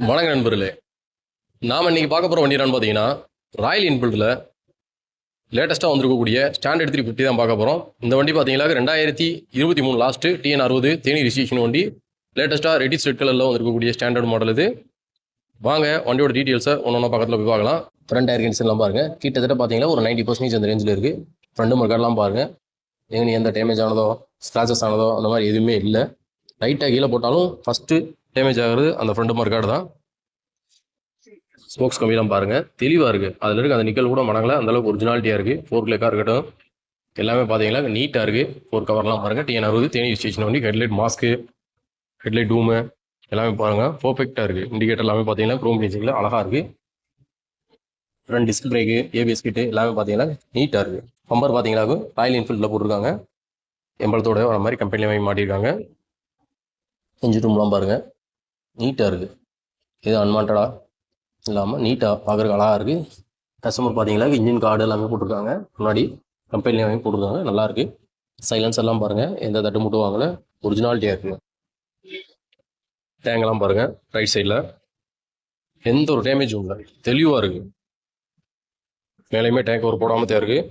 வணக்கம் நண்பர்களே. நாம் இன்னைக்கு பார்க்க போகிற வண்டி என்னன்னு பார்த்தீங்கன்னா ராயல் என்ஃபீல்டில் லேட்டஸ்ட்டாக வந்திருக்கக்கூடிய ஸ்டாண்டர்ட் 350 தான் பார்க்க போகிறோம். இந்த வண்டி பார்த்தீங்கன்னா 2023 லாஸ்ட்டு TN60 தேனி ரிஜிஸ்ட்ரேஷன் வண்டி. லேட்டஸ்ட்டாக ரெடிஸ் ரெட் கலரில் வந்திருக்கக்கூடிய ஸ்டாண்டர்ட் மாடல் இது. வாங்க வண்டியோட டீட்டெயில்ஸை ஒன்று பக்கத்தில் போய் பார்க்கலாம். ஃப்ரண்ட் டயர் கண்டிஷன்லாம் பாருங்கள். கிட்டத்தட்ட பார்த்தீங்கன்னா ஒரு 90% அந்த ரேஞ்சில் இருக்குது. ஃப்ரண்ட் மர்க்கார்டெலாம் பாருங்கள். எங்கே எந்த டேமேஜ் ஆனதோ ஸ்க்ராச்சஸ் ஆனதோ அந்த மாதிரி எதுவுமே இல்லை. லைட்டாக கீழே போட்டாலும் ஃபஸ்ட்டு டேமேஜ் ஆகிறது அந்த ஃப்ரண்ட் மர்க்கார்டு தான். ஸ்போக்ஸ் கம்மியெல்லாம் பாருங்கள், தெளிவாக இருக்குது. அதில் இருக்க அந்த நிக்கல் கூட மடங்கலை, அந்தளவுக்கு ஒரிஜினாலிட்டியாக இருக்குது. 4 கிளக்காக இருக்கட்டும் எல்லாமே பார்த்தீங்கன்னா நீட்டாக இருக்குது. 4 கவர்லாம் பாருங்கள். TN60 தேனி ஸ்டேஷன் வண்டி. ஹெட்லைட் மாஸ்க்கு, ஹெட்லைட் டூமு எல்லாமே பாருங்கள் பர்ஃபெக்டாக இருக்குது. இண்டிகேட்டர் எல்லாமே பார்த்தீங்கன்னா க்ரோம் ஃபினிஷிங்கில் அழகாக இருக்குது. ஃப்ரண்ட் டிஸ்க் பிரேக்கு, ABS கிட்டு எல்லாமே பார்த்தீங்கன்னா நீட்டாக இருக்குது. பம்பர் பார்த்தீங்கன்னா ராயல் என்ஃபீல்டில் போட்டிருக்காங்க. எம்பளத்தோட வர மாதிரி கம்பெனியில் வாங்கி மாட்டியிருக்காங்க. இன்ஜின் ரூம்லாம் பாருங்கள் நீட்டாக இருக்குது. இது அன்வான்டாக இல்லாமல் நீட்டாக பார்க்குறதுக்கு அழகாக இருக்குது. கஸ்டமர் பார்த்தீங்களா இன்ஜின் கார்டு எல்லாமே போட்டிருக்காங்க. முன்னாடி கம்பெனியில் வாங்கி போட்டிருக்காங்க. நல்லாயிருக்கு. சைலன்ஸ் எல்லாம் பாருங்கள், எந்த தட்டு மட்டும் வாங்கலை, ஒரிஜினாலிட்டியாக இருக்குது. டேங்கெல்லாம் பாருங்கள், ரைட் சைடில் எந்த ஒரு டேமேஜும் இல்லை, தெளிவாக இருக்குது. மேலேயுமே டேங்க் ஒரு போடாமல் தான் இருக்குது.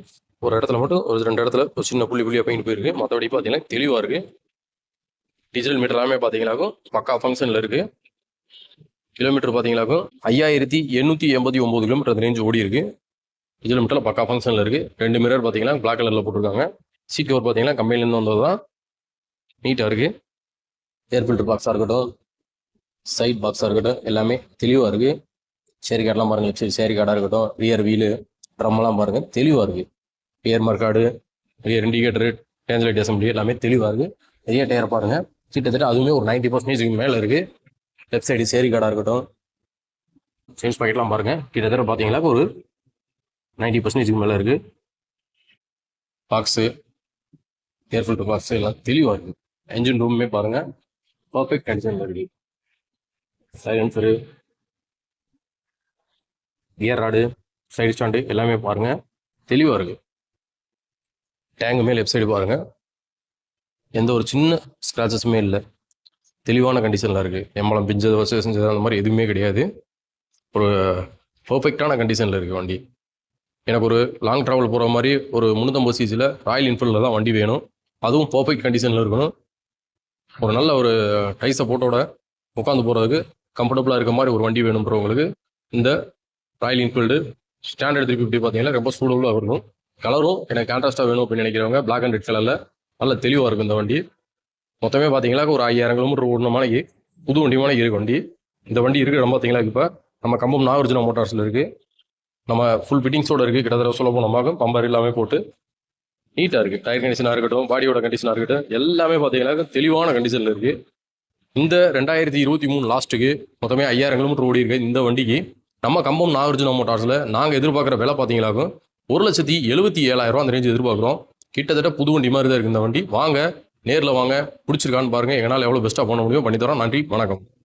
ஒரு இடத்துல மட்டும் ஒரு 2 இடத்துல ஒரு சின்ன புள்ளியாக பெயிண்ட் போயிருக்கு. மற்றபடி பார்த்தீங்கன்னா தெளிவாக இருக்குது. டிஜிட்டல் மீட்டர் எல்லாமே பார்த்தீங்கன்னாக்கும் பக்கா ஃபங்க்ஷனில் இருக்குது. கிலோமீட்டர் பார்த்தீங்கன்னாக்கும் 5889 கிலோமீட்டர் அந்த ரேஞ்ச் ஓடி இருக்குது. டிஜிட்டல் மீட்டரில் பக்கா ஃபங்க்ஷனில் இருக்குது. 2 மிரர் பார்த்தீங்கன்னா பிளாக் கலரில் போட்டிருக்காங்க. சீட் கவர் பார்த்தீங்கன்னா கம்பெனிலேருந்து வந்தது தான், நீட்டாக இருக்குது. ஏர் ஃபில்டர் பாக்ஸாக இருக்கட்டும், சைட் பாக்ஸாக இருக்கட்டும் எல்லாமே தெளிவாக இருக்குது. சேரி கார்டெலாம் பாருங்கள், சேரி கார்டாக இருக்கட்டும், ரியர் வீலு ட்ரம்மெல்லாம் பாருங்கள் தெளிவாக இருக்குது. ஏர் மார்க்கார்டு, ரியர் இண்டிகேட்டரு, டேஞ்சலைட் அசம்பிளி எல்லாமே தெளிவாக இருக்குது. பெரிய டயர் பாருங்கள், கிட்டத்தட்ட அதுவுமே ஒரு 90% மேலே இருக்குது. லெஃப்ட் சைடு சேரி கார்டாக இருக்கட்டும், சேஞ்ச் பாக்கெட்லாம் பாருங்கள் கிட்டத்தட்ட பார்த்தீங்கன்னா ஒரு 90% மேலே இருக்குது. பாக்ஸு, ஏர் ஃபில்டர் பாக்ஸு எல்லாம் தெளிவாக இருக்குது. என்ஜின் ரூமுமே பாருங்கள் பர்ஃபெக்ட் கண்டிஷனில் இருக்குது. Silencer, gear rod, side stand எல்லாமே பாருங்கள் தெளிவாக இருக்குது. டேங்குமே லெஃப்ட் சைடு பாருங்கள், எந்த ஒரு சின்ன ஸ்க்ராச்சஸுமே இல்லை, தெளிவான கண்டிஷனில் இருக்குது. எம்பளம் பிஞ்சது வசதி செஞ்சது அந்த மாதிரி எதுவுமே கிடையாது. ஒரு பர்ஃபெக்டான கண்டிஷனில் இருக்குது வண்டி. எனக்கு ஒரு லாங் ட்ராவல் போகிற மாதிரி ஒரு 350 சிசியில் ராயல் என்ஃபீல்டில் தான் வண்டி வேணும். அதுவும் பர்ஃபெக்ட் கண்டிஷனில் இருக்கணும். ஒரு நல்ல ஒரு டை சப்போர்ட்டோட உட்காந்து போகிறதுக்கு கம்ஃபர்டபுளாக இருக்க மாதிரி ஒரு வண்டி வேணும்ன்றவங்களுக்கு இந்த ராயல் என்ஃபீல்டு ஸ்டாண்டர்ட் 350 பார்த்தீங்கன்னா ரொம்ப சூடபுளாக இருக்கும். கலரும் எனக்கு கான்ட்ராஸ்ட்டாக வேணும் அப்படின்னு நினைக்கிறவங்க பிளாக் அண்ட் ரெட் கலரில் நல்ல தெளிவாக இருக்கும் இந்த வண்டி. மொத்தமே பார்த்தீங்கன்னா ஒரு 5000 கிலோமீட்டர் ஓடின மாதிரி புது வண்டி மாதிரி இருக்குது வண்டி. இந்த வண்டி இருக்கிற இடம் பார்த்தீங்கன்னா இப்போ நம்ம கம்பம் நாகார்ஜுனா மோட்டார்ஸில் இருக்குது. நம்ம ஃபுல் ஃபிட்டிங்ஸோடு இருக்குது. கிட்டத்தட்ட சொல்ல போனோமாக பம்பர் எல்லாமே போட்டு நீட்டாக இருக்குது. டயர் கண்டிஷனாக இருக்கட்டும், பாடியோட கண்டிஷனாக இருக்கட்டும் எல்லாமே பார்த்தீங்கன்னா தெளிவான கண்டிஷனில் இருக்குது. இந்த 2023 லாஸ்ட்டுக்கு மொத்தமே 5000 கிலோமீட்டர் ஓடி இருக்குது. இந்த வண்டிக்கு நம்ம கம்பம் நாகார்ஜுனா மோட்டார்ஸில் நாங்கள் எதிர்பார்க்குற விலை பார்த்தீங்கன்னாக்கும் 1,77,000 அந்த ரேஞ்ச் எதிர்பார்க்குறோம். கிட்டத்தட்ட புது வண்டி மாதிரி தான் இருக்குது இந்த வண்டி. வாங்க நேரில் வாங்க, பிடிச்சிருக்கான்னு பாருங்கள். எங்களால் எவ்வளோ பெஸ்ட்டாக பண்ண முடியும் பண்ணி தரோம். நன்றி, வணக்கம்.